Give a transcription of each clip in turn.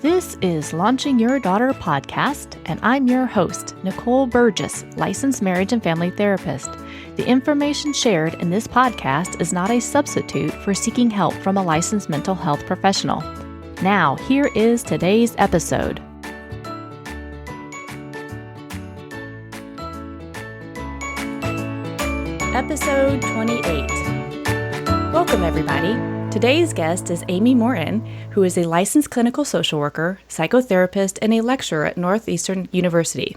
This is Launching Your Daughter podcast, and I'm your host, Nicole Burgess, licensed marriage and family therapist. The information shared in this podcast is not a substitute for seeking help from a licensed mental health professional. Now, here is today's episode. Episode 28. Welcome, everybody. Today's guest is Amy Morton, who is a licensed clinical social worker, psychotherapist, and a lecturer at Northeastern University.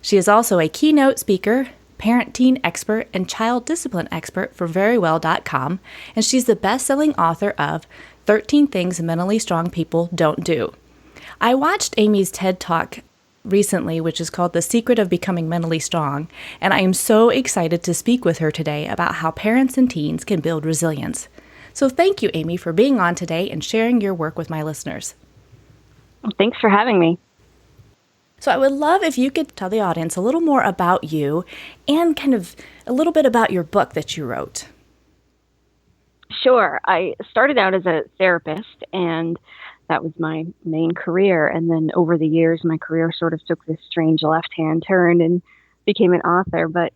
She is also a keynote speaker, parent-teen expert, and child discipline expert for verywell.com, and she's the best-selling author of 13 Things Mentally Strong People Don't Do. I watched Amy's TED Talk recently, which is called The Secret of Becoming Mentally Strong, and I am so excited to speak with her today about how parents and teens can build resilience. So thank you, Amy, for being on today and sharing your work with my listeners. Thanks for having me. So I would love if you could tell the audience a little more about you and kind of a little bit about your book that you wrote. Sure. I started out as a therapist, and that was my main career. And then over the years, my career sort of took this strange left-hand turn and became an author. But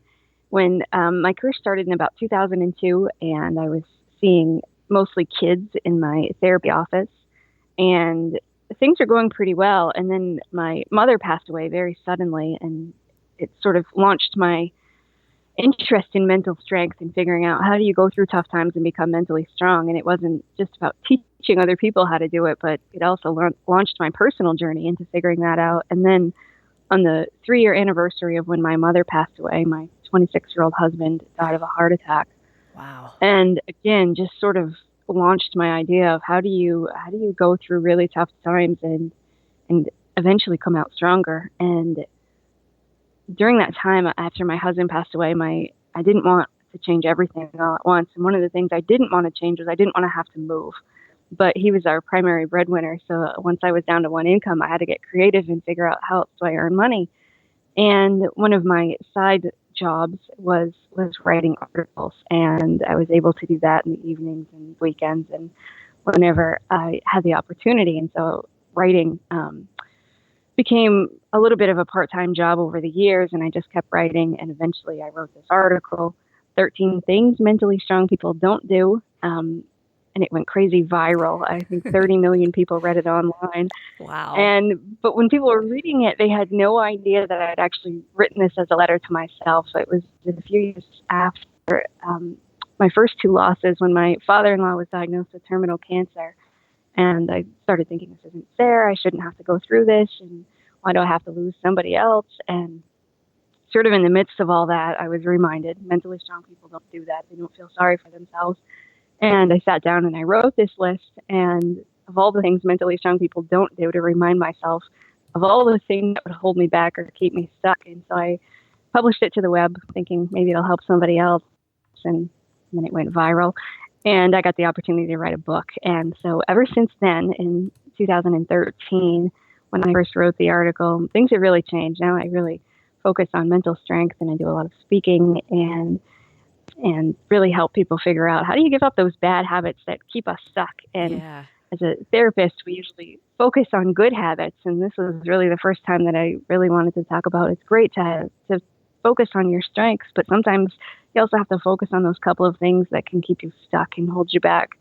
when my career started in about 2002, and I was seeing mostly kids in my therapy office, and things are going pretty well. And then my mother passed away very suddenly, and it sort of launched my interest in mental strength and figuring out how do you go through tough times and become mentally strong. And it wasn't just about teaching other people how to do it, but it also launched my personal journey into figuring that out. And then on the 3-year anniversary of when my mother passed away, my 26-year-old husband died of a heart attack. Wow. And again, just sort of launched my idea of how do you go through really tough times and eventually come out stronger. And during that time, after my husband passed away, I didn't want to change everything all at once. And one of the things I didn't want to change was I didn't want to have to move. But he was our primary breadwinner. So once I was down to one income, I had to get creative and figure out how else do I earn money. And one of my side jobs was writing articles, and I was able to do that in the evenings and weekends and whenever I had the opportunity. And so writing became a little bit of a part-time job over the years, and I just kept writing, and eventually I wrote this article, 13 Things Mentally Strong People Don't Do, and it went crazy viral. I think 30 million people read it online. Wow. But when people were reading it, they had no idea that I'd actually written this as a letter to myself. So it was a few years after my first 2 losses, when my father-in-law was diagnosed with terminal cancer. And I started thinking, this isn't fair. I shouldn't have to go through this. And why do I have to lose somebody else? And sort of in the midst of all that, I was reminded mentally strong people don't do that. They don't feel sorry for themselves. And I sat down and I wrote this list, and of all the things mentally strong people don't do, to remind myself of all the things that would hold me back or keep me stuck. And so I published it to the web, thinking maybe it'll help somebody else. And then it went viral, and I got the opportunity to write a book. And so ever since then, in 2013, when I first wrote the article, things have really changed. Now I really focus on mental strength, and I do a lot of speaking and really help people figure out, how do you give up those bad habits that keep us stuck? And as a therapist, we usually focus on good habits. And this was really the first time that I really wanted to talk about, it's great to focus on your strengths, but sometimes you also have to focus on those couple of things that can keep you stuck and hold you back.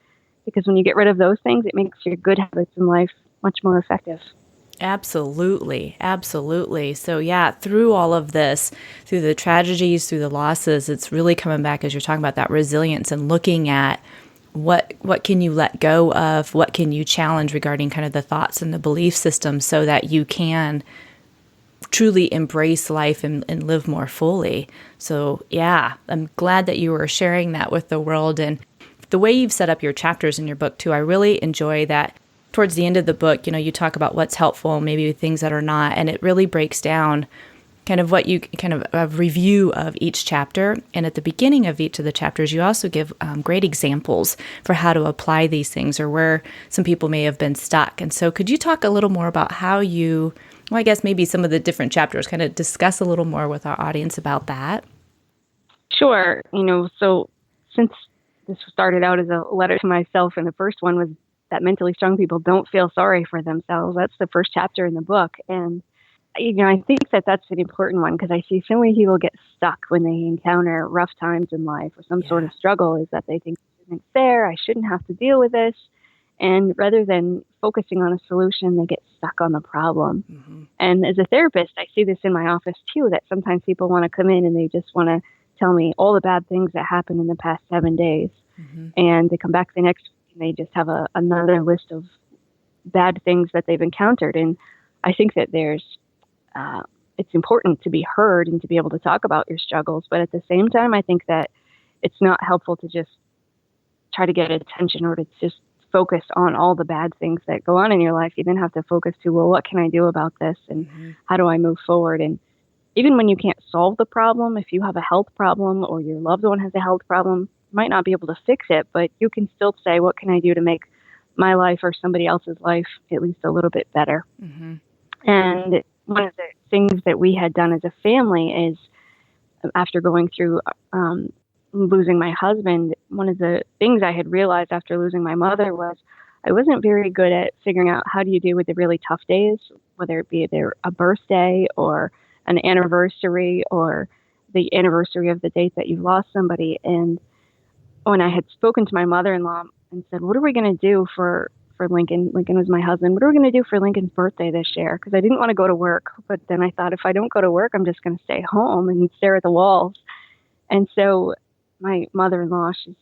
Because when you get rid of those things, it makes your good habits in life much more effective. Absolutely. Absolutely. So yeah, through all of this, through the tragedies, through the losses, it's really coming back, as you're talking about, that resilience and looking at what can you let go of, what can you challenge regarding kind of the thoughts and the belief system, so that you can truly embrace life and live more fully. So yeah, I'm glad that you were sharing that with the world. And the way you've set up your chapters in your book too, I really enjoy that. Towards the end of the book, you talk about what's helpful, maybe things that are not, and it really breaks down kind of what you kind of a review of each chapter. And at the beginning of each of the chapters, you also give great examples for how to apply these things, or where some people may have been stuck. And so could you talk a little more about how you, well, I guess maybe some of the different chapters, kind of discuss a little more with our audience about that? Sure. So since this started out as a letter to myself, and the first one was that mentally strong people don't feel sorry for themselves. That's the first chapter in the book. And, I think that that's an important one because I see so many people get stuck when they encounter rough times in life or some sort of struggle, is that they think this isn't fair, I shouldn't have to deal with this. And rather than focusing on a solution, they get stuck on the problem. Mm-hmm. And as a therapist, I see this in my office too, that sometimes people want to come in and they just want to tell me all the bad things that happened in the past 7 days. Mm-hmm. And they come back the next week and they just have another list of bad things that they've encountered. And I think that it's important to be heard and to be able to talk about your struggles. But at the same time, I think that it's not helpful to just try to get attention or to just focus on all the bad things that go on in your life. You then have to focus to, well, what can I do about this? And mm-hmm. how do I move forward? And even when you can't solve the problem, if you have a health problem or your loved one has a health problem, you might not be able to fix it, but you can still say, what can I do to make my life or somebody else's life at least a little bit better? Mm-hmm. And one of the things that we had done as a family is, after going through losing my husband, one of the things I had realized after losing my mother was I wasn't very good at figuring out how do you deal with the really tough days, whether it be a birthday or an anniversary or the anniversary of the date that you've lost somebody. And when I had spoken to my mother-in-law and said, what are we going to do for Lincoln? Lincoln was my husband. What are we going to do for Lincoln's birthday this year? Because I didn't want to go to work. But then I thought, if I don't go to work, I'm just going to stay home and stare at the walls. And so my mother-in-law, she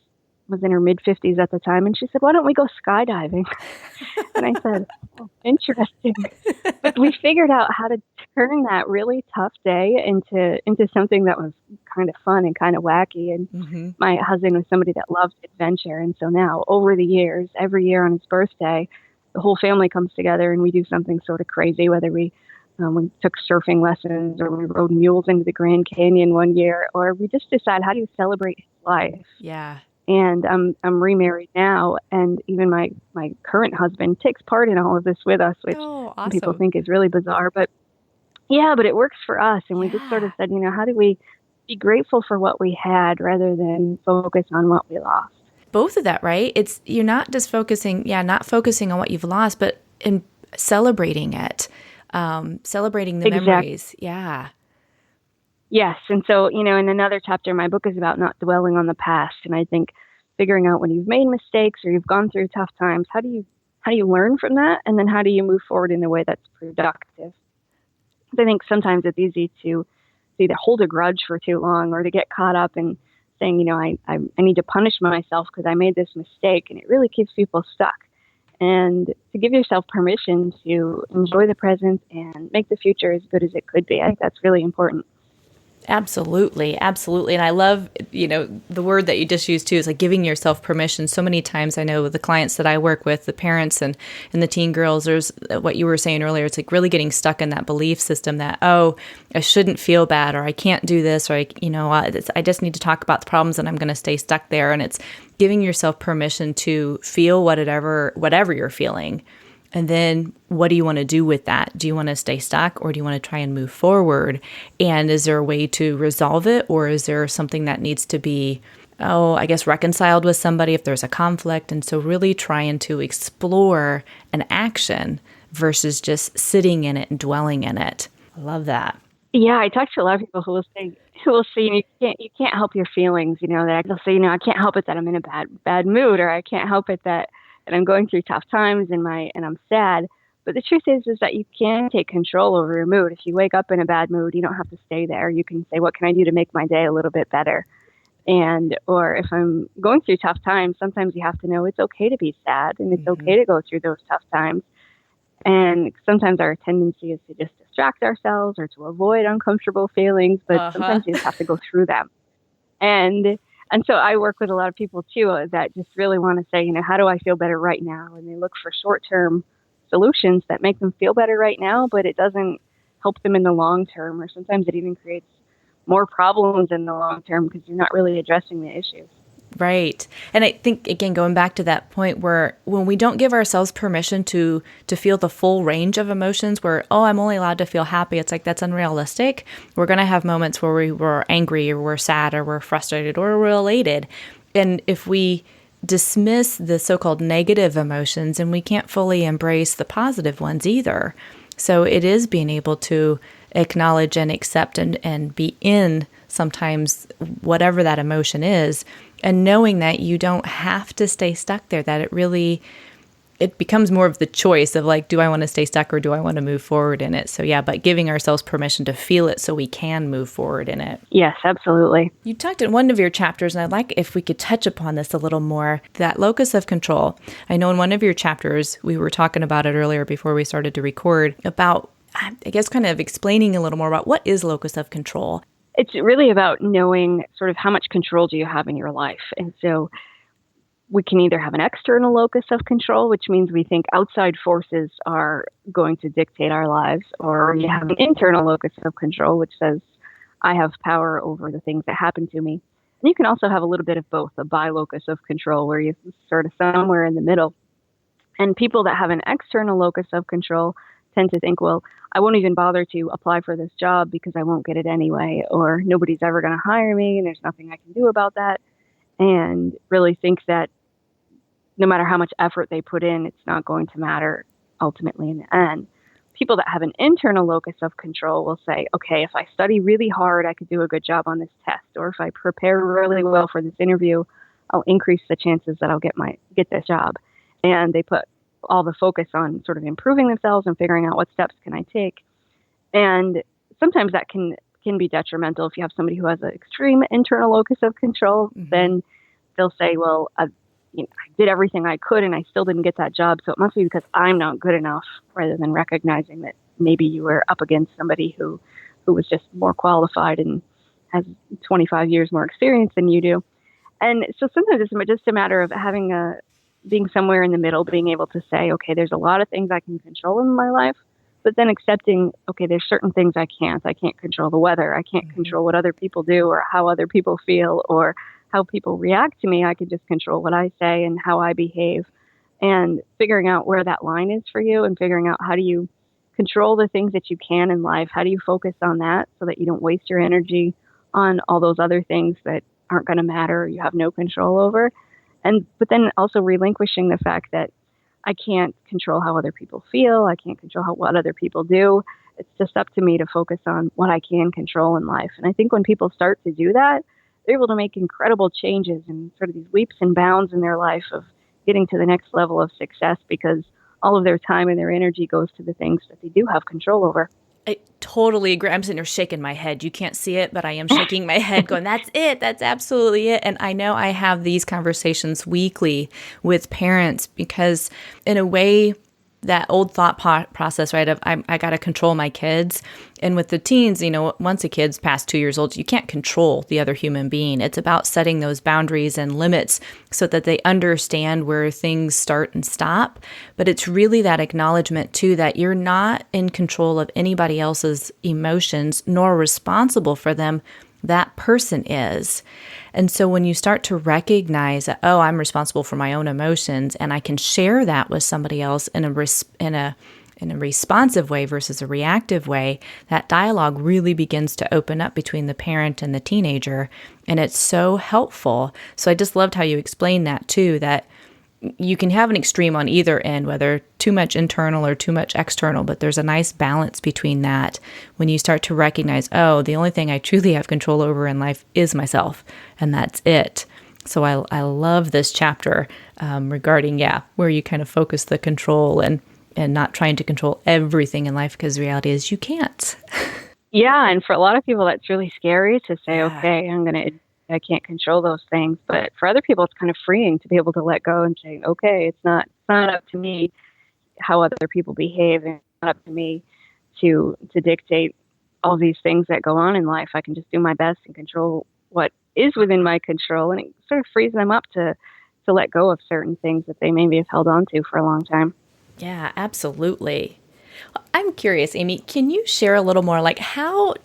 was in her mid-50s at the time, and she said, why don't we go skydiving? And I said, oh, interesting. But we figured out how to turn that really tough day into something that was kind of fun and kind of wacky. And mm-hmm. my husband was somebody that loved adventure. And so now, over the years, every year on his birthday, the whole family comes together and we do something sort of crazy, whether we took surfing lessons or we rode mules into the Grand Canyon one year, or we just decide, how do you celebrate his life? Yeah. And I'm remarried now, and even my current husband takes part in all of this with us, which awesome. people think is really bizarre. But but it works for us. And we just sort of said, how do we be grateful for what we had rather than focus on what we lost? Both of that, right? It's, you're not just focusing on what you've lost, but in celebrating it, celebrating the memories. Yeah. Yes. And so, in another chapter, my book is about not dwelling on the past. And I think figuring out when you've made mistakes or you've gone through tough times, how do you learn from that? And then how do you move forward in a way that's productive? I think sometimes it's easy to either hold a grudge for too long or to get caught up in saying, I need to punish myself because I made this mistake. And it really keeps people stuck. And to give yourself permission to enjoy the present and make the future as good as it could be. I think that's really important. Absolutely. Absolutely. And I love, the word that you just used too, is like giving yourself permission. So many times I know with the clients that I work with, the parents and the teen girls, there's what you were saying earlier. It's like really getting stuck in that belief system that, oh, I shouldn't feel bad, or I can't do this, or I just need to talk about the problems and I'm going to stay stuck there. And it's giving yourself permission to feel whatever you're feeling. And then what do you want to do with that? Do you want to stay stuck, or do you want to try and move forward? And is there a way to resolve it, or is there something that needs to be, reconciled with somebody if there's a conflict? And so really trying to explore an action versus just sitting in it and dwelling in it. I love that. Yeah, I talk to a lot of people who will say you can't help your feelings. That they'll say, I can't help it that I'm in a bad mood, or I can't help it that I'm going through tough times and I'm sad. But the truth is that you can take control over your mood. If you wake up in a bad mood, you don't have to stay there. You can say, what can I do to make my day a little bit better? Or if I'm going through tough times, sometimes you have to know it's okay to be sad and it's okay to go through those tough times. And sometimes our tendency is to just distract ourselves or to avoid uncomfortable feelings, but sometimes you just have to go through them. And so I work with a lot of people too that just really want to say, how do I feel better right now? And they look for short-term solutions that make them feel better right now, but it doesn't help them in the long term, or sometimes it even creates more problems in the long term because you're not really addressing the issues. Right. And I think, again, going back to that point where when we don't give ourselves permission to feel the full range of emotions where, I'm only allowed to feel happy, it's like that's unrealistic. We're going to have moments where we're angry or we're sad or we're frustrated or we're elated. And if we dismiss the so-called negative emotions, and we can't fully embrace the positive ones either. So it is being able to acknowledge and accept and be in sometimes whatever that emotion is, and knowing that you don't have to stay stuck there, that it becomes more of the choice of like, do I want to stay stuck or do I want to move forward in it? So yeah, but giving ourselves permission to feel it so we can move forward in it. Yes, absolutely. You talked in one of your chapters, and I'd like if we could touch upon this a little more, that locus of control. I know in one of your chapters, we were talking about it earlier before we started to record, about, I guess, kind of explaining a little more about what is locus of control. It's really about knowing sort of how much control do you have in your life. And so we can either have an external locus of control, which means we think outside forces are going to dictate our lives, or you have an internal locus of control, which says, I have power over the things that happen to me. And you can also have a little bit of both, a bilocus of control, where you're sort of somewhere in the middle. And people that have an external locus of control tend to think, well, I won't even bother to apply for this job because I won't get it anyway, or nobody's ever going to hire me and there's nothing I can do about that. And really think that no matter how much effort they put in, it's not going to matter ultimately in the end. People that have an internal locus of control will say, okay, if I study really hard, I could do a good job on this test. Or if I prepare really well for this interview, I'll increase the chances that I'll get this job. And they put all the focus on sort of improving themselves and figuring out what steps can I take. And sometimes that can be detrimental. If you have somebody who has an extreme internal locus of control, then they'll say, well, I did everything I could and I still didn't get that job, so it must be because I'm not good enough, rather than recognizing that maybe you were up against somebody who was just more qualified and has 25 years more experience than you do. And so sometimes it's just a matter of being somewhere in the middle, being able to say, okay, there's a lot of things I can control in my life, but then accepting, okay, there's certain things I can't. I can't control the weather. I can't control what other people do or how other people feel or how people react to me. I can just control what I say and how I behave, and figuring out where that line is for you, and figuring out how do you control the things that you can in life. How do you focus on that so that you don't waste your energy on all those other things that aren't going to matter, you have no control over. But then also relinquishing the fact that I can't control how other people feel. I can't control what other people do. It's just up to me to focus on what I can control in life. And I think when people start to do that, they're able to make incredible changes and sort of these leaps and bounds in their life of getting to the next level of success, because all of their time and their energy goes to the things that they do have control over. I totally agree. I'm sitting here shaking my head. You can't see it, but I am shaking my head going, that's it. That's absolutely it. And I know I have these conversations weekly with parents because in a way, that old thought process, right, of I got to control my kids. And with the teens, once a kid's past 2 years old, you can't control the other human being. It's about setting those boundaries and limits so that they understand where things start and stop. But it's really that acknowledgement, too, that you're not in control of anybody else's emotions, nor responsible for them. That person is. And so when you start to recognize that, oh, I'm responsible for my own emotions, and I can share that with somebody else in a responsive way versus a reactive way, that dialogue really begins to open up between the parent and the teenager. And it's so helpful. So I just loved how you explained that too, that you can have an extreme on either end, whether too much internal or too much external, but there's a nice balance between that when you start to recognize, oh, the only thing I truly have control over in life is myself, and that's it. So I love this chapter regarding, where you kind of focus the control and not trying to control everything in life, because the reality is you can't. Yeah, and for a lot of people, that's really scary to say, okay, I can't control those things. But for other people, it's kind of freeing to be able to let go and say, okay, it's not up to me how other people behave, and it's not up to me to dictate all these things that go on in life. I can just do my best and control what is within my control, and it sort of frees them up to let go of certain things that they maybe have held on to for a long time. Yeah, absolutely. I'm curious, Amy, can you share a little more, like how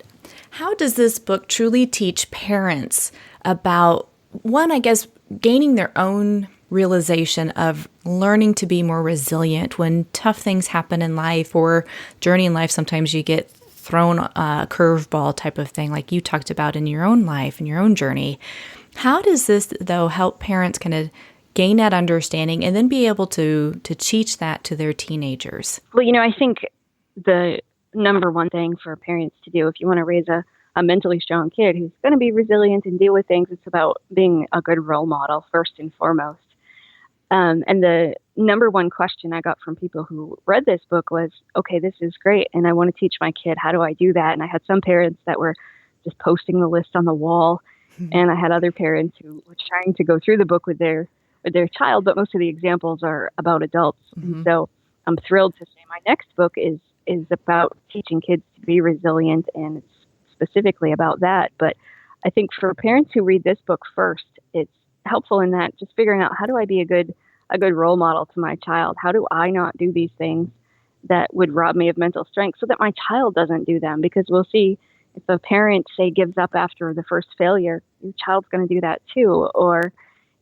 does this book truly teach parents about, one, I guess, gaining their own realization of learning to be more resilient when tough things happen in life or journey in life? Sometimes you get thrown a curveball type of thing, like you talked about in your own life and your own journey. How does this, though, help parents kind of gain that understanding and then be able to teach that to their teenagers? Well, I think the number one thing for parents to do if you want to raise a mentally strong kid who's going to be resilient and deal with things, it's about being a good role model first and foremost. And the number one question I got from people who read this book was, okay, this is great, and I want to teach my kid. How do I do that? And I had some parents that were just posting the list on the wall, and I had other parents who were trying to go through the book with their child, but most of the examples are about adults. And so I'm thrilled to say my next book is about teaching kids to be resilient, and it's specifically about that. But I think for parents who read this book first, it's helpful in that just figuring out, how do I be a good role model to my child? How do I not do these things that would rob me of mental strength so that my child doesn't do them? Because we'll see, if a parent, say, gives up after the first failure, your child's going to do that too. Or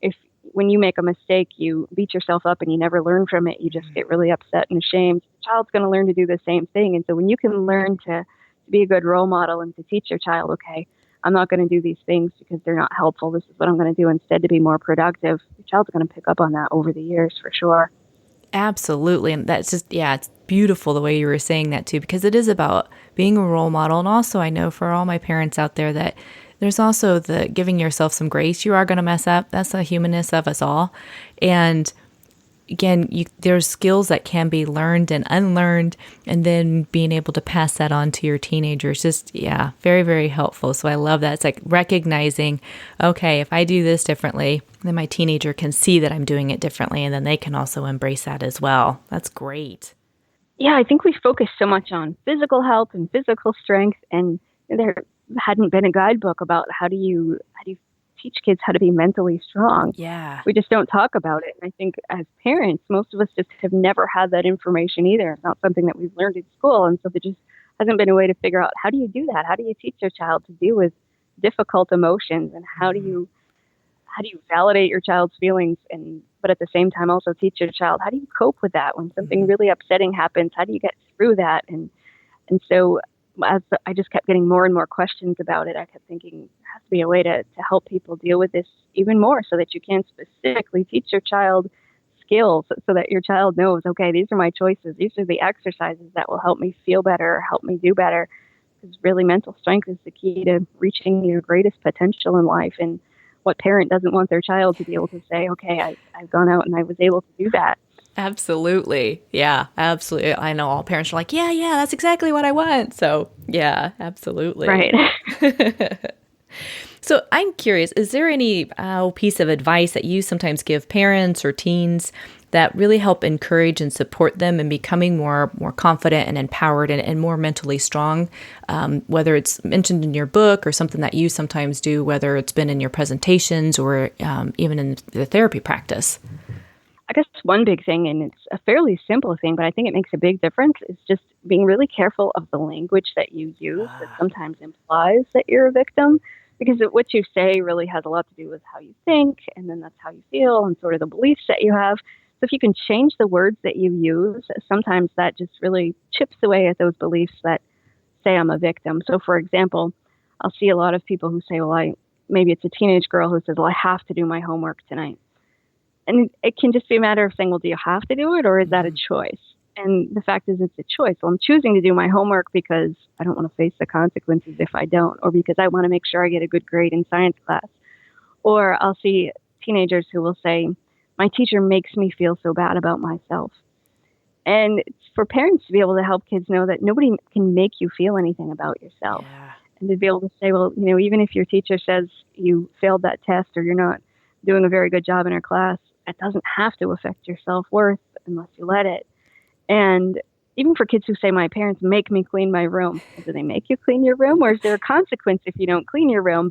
if when you make a mistake, you beat yourself up and you never learn from it, you just get really upset and ashamed, the child's going to learn to do the same thing. And so when you can learn to be a good role model and to teach your child, okay, I'm not going to do these things because they're not helpful. This is what I'm going to do instead to be more productive. Your child's going to pick up on that over the years for sure. Absolutely. And that's just, yeah, it's beautiful the way you were saying that too, because it is about being a role model. And also, I know for all my parents out there that there's also the giving yourself some grace. You are going to mess up. That's the humanness of us all. And again, there's skills that can be learned and unlearned, and then being able to pass that on to your teenagers. Just, yeah, very, very helpful. So I love that. It's like recognizing, okay, if I do this differently, then my teenager can see that I'm doing it differently, and then they can also embrace that as well. That's great. Yeah, I think we focus so much on physical health and physical strength, and there hadn't been a guidebook about how do you teach kids how to be mentally strong. Yeah. We just don't talk about it. And I think as parents, most of us just have never had that information either. It's not something that we've learned in school. And so there just hasn't been a way to figure out, how do you do that? How do you teach your child to deal with difficult emotions? And how do you validate your child's feelings, but at the same time also teach your child, how do you cope with that when something really upsetting happens? How do you get through that? And so as I just kept getting more and more questions about it, I kept thinking there has to be a way to help people deal with this even more, so that you can specifically teach your child skills so that your child knows, okay, these are my choices. These are the exercises that will help me feel better, help me do better. Because really, mental strength is the key to reaching your greatest potential in life. And what parent doesn't want their child to be able to say, okay, I've gone out and I was able to do that. Absolutely. Yeah, absolutely. I know all parents are like, yeah, that's exactly what I want. So yeah, absolutely. Right. So I'm curious, is there any piece of advice that you sometimes give parents or teens that really help encourage and support them in becoming more confident and empowered and more mentally strong, whether it's mentioned in your book or something that you sometimes do, whether it's been in your presentations or even in the therapy practice? I guess one big thing, and it's a fairly simple thing, but I think it makes a big difference, is just being really careful of the language that you use that sometimes implies that you're a victim, because what you say really has a lot to do with how you think, and then that's how you feel, and sort of the beliefs that you have. So if you can change the words that you use, sometimes that just really chips away at those beliefs that say I'm a victim. So for example, I'll see a lot of people who say, well, maybe it's a teenage girl who says, well, I have to do my homework tonight. And it can just be a matter of saying, well, do you have to do it, or is that a choice? And the fact is, it's a choice. Well, I'm choosing to do my homework because I don't want to face the consequences if I don't, or because I want to make sure I get a good grade in science class. Or I'll see teenagers who will say, my teacher makes me feel so bad about myself. And it's for parents to be able to help kids know that nobody can make you feel anything about yourself. Yeah. And to be able to say, well, even if your teacher says you failed that test or you're not doing a very good job in her class, it doesn't have to affect your self-worth unless you let it. And even for kids who say, my parents make me clean my room, do they make you clean your room, or is there a consequence if you don't clean your room?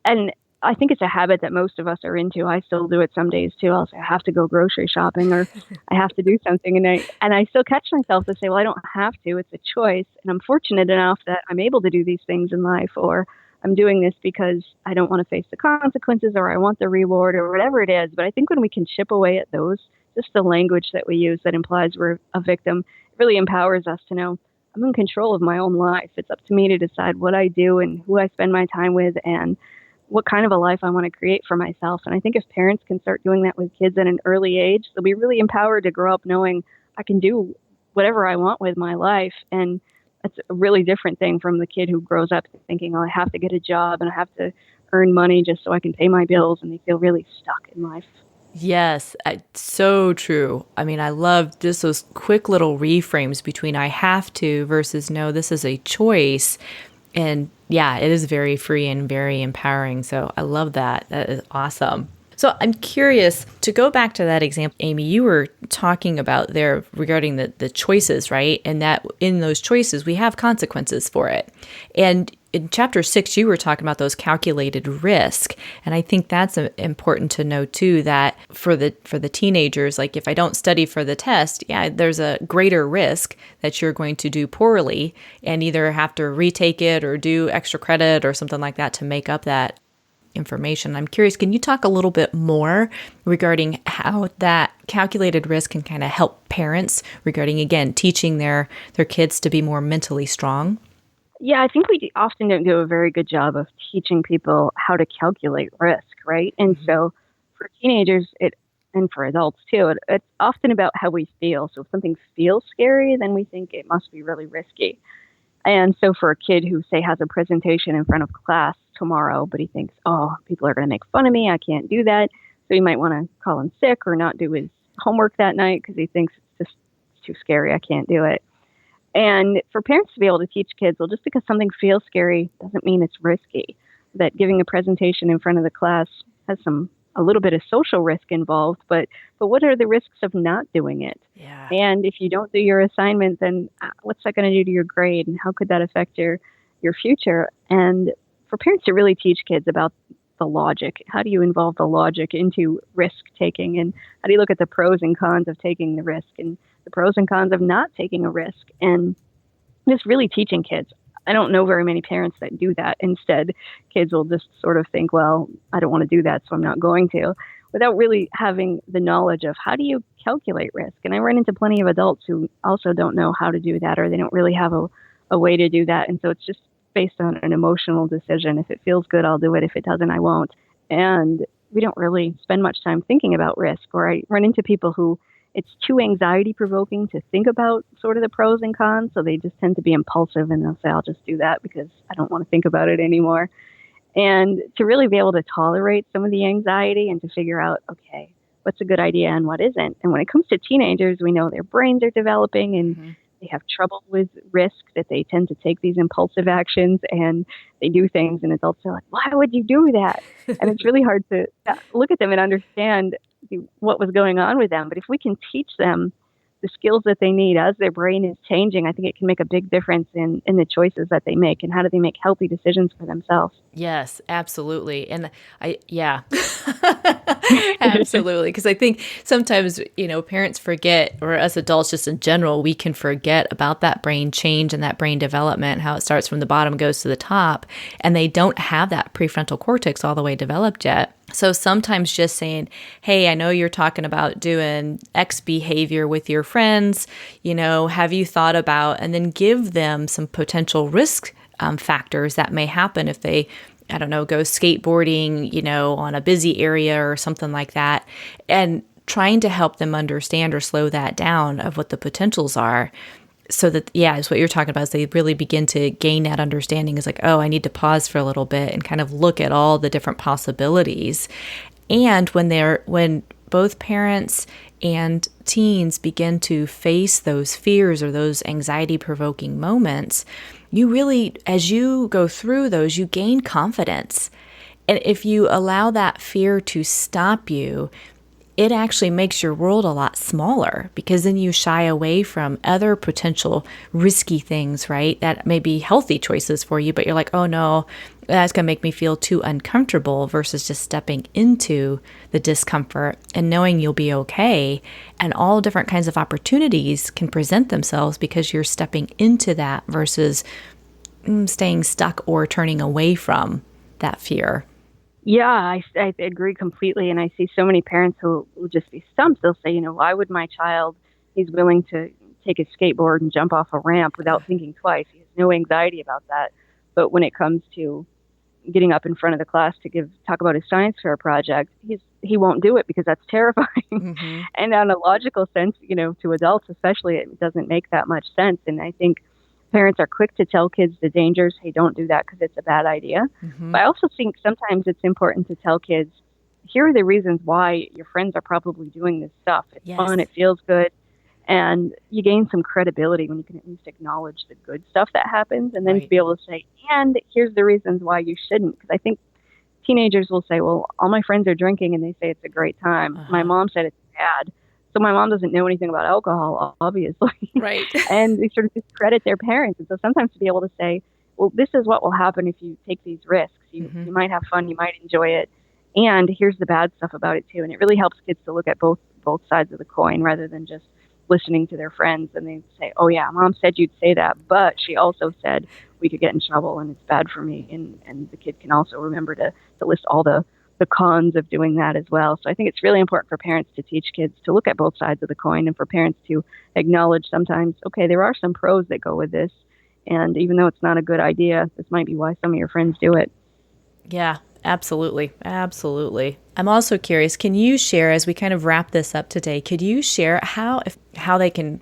And I think it's a habit that most of us are into. I still do it some days too. I'll say, I have to go grocery shopping, or I have to do something. And I still catch myself to say, well, I don't have to. It's a choice. And I'm fortunate enough that I'm able to do these things in life, or I'm doing this because I don't want to face the consequences, or I want the reward, or whatever it is. But I think when we can chip away at those, just the language that we use that implies we're a victim, it really empowers us to know I'm in control of my own life. It's up to me to decide what I do and who I spend my time with, and what kind of a life I want to create for myself. And I think if parents can start doing that with kids at an early age, they'll be really empowered to grow up knowing I can do whatever I want with my life. And that's a really different thing from the kid who grows up thinking, oh, I have to get a job and I have to earn money just so I can pay my bills, and they feel really stuck in life. Yes, so true. I mean, I love just those quick little reframes between I have to versus no, this is a choice. And yeah, it is very free and very empowering. So I love that. That is awesome. So I'm curious to go back to that example, Amy, you were talking about there regarding the choices, right? And that in those choices, we have consequences for it. And in chapter 6, you were talking about those calculated risk. And I think that's important to know too, that for the teenagers, like if I don't study for the test, yeah, there's a greater risk that you're going to do poorly and either have to retake it or do extra credit or something like that to make up that information. I'm curious, can you talk a little bit more regarding how that calculated risk can kind of help parents regarding, again, teaching their kids to be more mentally strong? Yeah, I think we often don't do a very good job of teaching people how to calculate risk, right? And so for teenagers, and for adults too, it's often about how we feel. So if something feels scary, then we think it must be really risky. And so for a kid who, say, has a presentation in front of class tomorrow, but he thinks, oh, people are going to make fun of me, I can't do that. So he might want to call in sick or not do his homework that night because he thinks it's just too scary, I can't do it. And for parents to be able to teach kids, well, just because something feels scary doesn't mean it's risky. That giving a presentation in front of the class has a little bit of social risk involved, but what are the risks of not doing it? Yeah. And if you don't do your assignment, then what's that going to do to your grade, and how could that affect your future? And for parents to really teach kids about the logic, how do you involve the logic into risk taking, and how do you look at the pros and cons of taking the risk and the pros and cons of not taking a risk, and just really teaching kids. I don't know very many parents that do that. Instead, kids will just sort of think, well, I don't want to do that, so I'm not going to, without really having the knowledge of how do you calculate risk. And I run into plenty of adults who also don't know how to do that, or they don't really have a way to do that. And so it's just based on an emotional decision. If it feels good, I'll do it. If it doesn't, I won't. And we don't really spend much time thinking about risk. Or I run into people who it's too anxiety provoking to think about sort of the pros and cons. So they just tend to be impulsive and they'll say, I'll just do that because I don't want to think about it anymore. And to really be able to tolerate some of the anxiety and to figure out, okay, what's a good idea and what isn't. And when it comes to teenagers, we know their brains are developing and they have trouble with risk, that they tend to take these impulsive actions and they do things, and adults are like, why would you do that? And it's really hard to look at them and understand what was going on with them. But if we can teach them the skills that they need as their brain is changing, I think it can make a big difference in the choices that they make and how do they make healthy decisions for themselves. Yes, absolutely. And yeah, absolutely. Because I think sometimes, parents forget, or us adults just in general, we can forget about that brain change and that brain development, how it starts from the bottom, goes to the top, and they don't have that prefrontal cortex all the way developed yet. So sometimes just saying, hey, I know you're talking about doing X behavior with your friends, have you thought about, and then give them some potential risk factors that may happen if they, I don't know, go skateboarding, on a busy area or something like that, and trying to help them understand or slow that down of what the potentials are. So that, yeah, is what you're talking about, is they really begin to gain that understanding, is like, oh, I need to pause for a little bit and kind of look at all the different possibilities. And when both parents and teens begin to face those fears or those anxiety provoking moments, you really, as you go through those, you gain confidence. And if you allow that fear to stop you, it actually makes your world a lot smaller, because then you shy away from other potential risky things, right? That may be healthy choices for you, but you're like, oh no, that's going to make me feel too uncomfortable, versus just stepping into the discomfort and knowing you'll be okay. And all different kinds of opportunities can present themselves because you're stepping into that versus staying stuck or turning away from that fear. Yeah, I agree completely. And I see so many parents who will just be stumped. They'll say, why would my child, he's willing to take his skateboard and jump off a ramp without thinking twice. He has no anxiety about that. But when it comes to getting up in front of the class to talk about his science fair project, he won't do it because that's terrifying. Mm-hmm. And on a logical sense, to adults especially, it doesn't make that much sense. And I think parents are quick to tell kids the dangers. Hey, don't do that because it's a bad idea. Mm-hmm. But I also think sometimes it's important to tell kids, here are the reasons why your friends are probably doing this stuff. It's fun, it feels good, and you gain some credibility when you can at least acknowledge the good stuff that happens, and then to be able to say, and here's the reasons why you shouldn't. Because I think teenagers will say, well, all my friends are drinking and they say it's a great time. Uh-huh. My mom said it's bad. So my mom doesn't know anything about alcohol, obviously. Right. And they sort of discredit their parents. And so sometimes to be able to say, well, this is what will happen if you take these risks. You might have fun, you might enjoy it, and here's the bad stuff about it too. And it really helps kids to look at both sides of the coin rather than just listening to their friends and they say, oh yeah, mom said you'd say that, but she also said we could get in trouble and it's bad for me. And the kid can also remember to list all the cons of doing that as well. So I think it's really important for parents to teach kids to look at both sides of the coin and for parents to acknowledge sometimes, okay, there are some pros that go with this. And even though it's not a good idea, this might be why some of your friends do it. Yeah, absolutely. Absolutely. I'm also curious, can you share, as we kind of wrap this up today, could you share how they can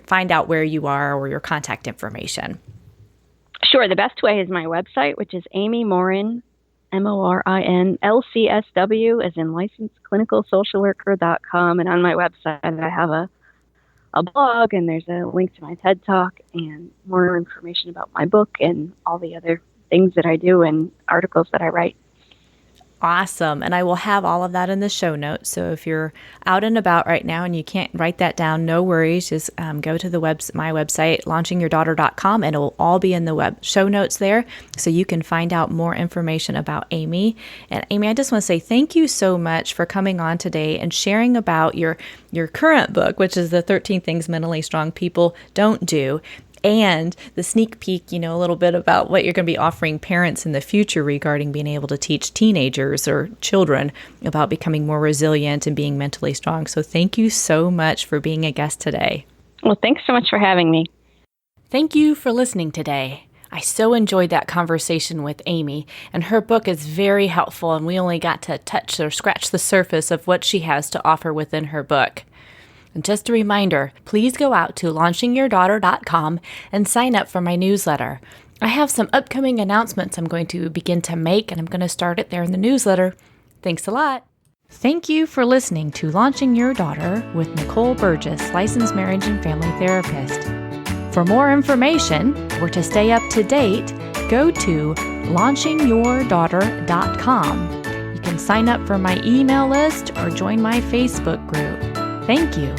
find out where you are or your contact information? Sure. The best way is my website, which is Amy Morin, Morin, LCSW, as in licensed clinical social worker.com. And on my website, I have a blog, and there's a link to my TED Talk and more information about my book and all the other things that I do and articles that I write. Awesome. And I will have all of that in the show notes. So if you're out and about right now and you can't write that down, no worries. Just go to my website, launchingyourdaughter.com, and it will all be in the show notes there. So you can find out more information about Amy. And Amy, I just want to say thank you so much for coming on today and sharing about your current book, which is the 13 Things Mentally Strong People Don't Do. And the sneak peek, a little bit about what you're going to be offering parents in the future regarding being able to teach teenagers or children about becoming more resilient and being mentally strong. So thank you so much for being a guest today. Well, thanks so much for having me. Thank you for listening today. I so enjoyed that conversation with Amy, and her book is very helpful, and we only got to touch or scratch the surface of what she has to offer within her book. And just a reminder, please go out to launchingyourdaughter.com and sign up for my newsletter. I have some upcoming announcements I'm going to begin to make, and I'm going to start it there in the newsletter. Thanks a lot. Thank you for listening to Launching Your Daughter with Nicole Burgess, licensed marriage and family therapist. For more information or to stay up to date, go to launchingyourdaughter.com. You can sign up for my email list or join my Facebook group. Thank you.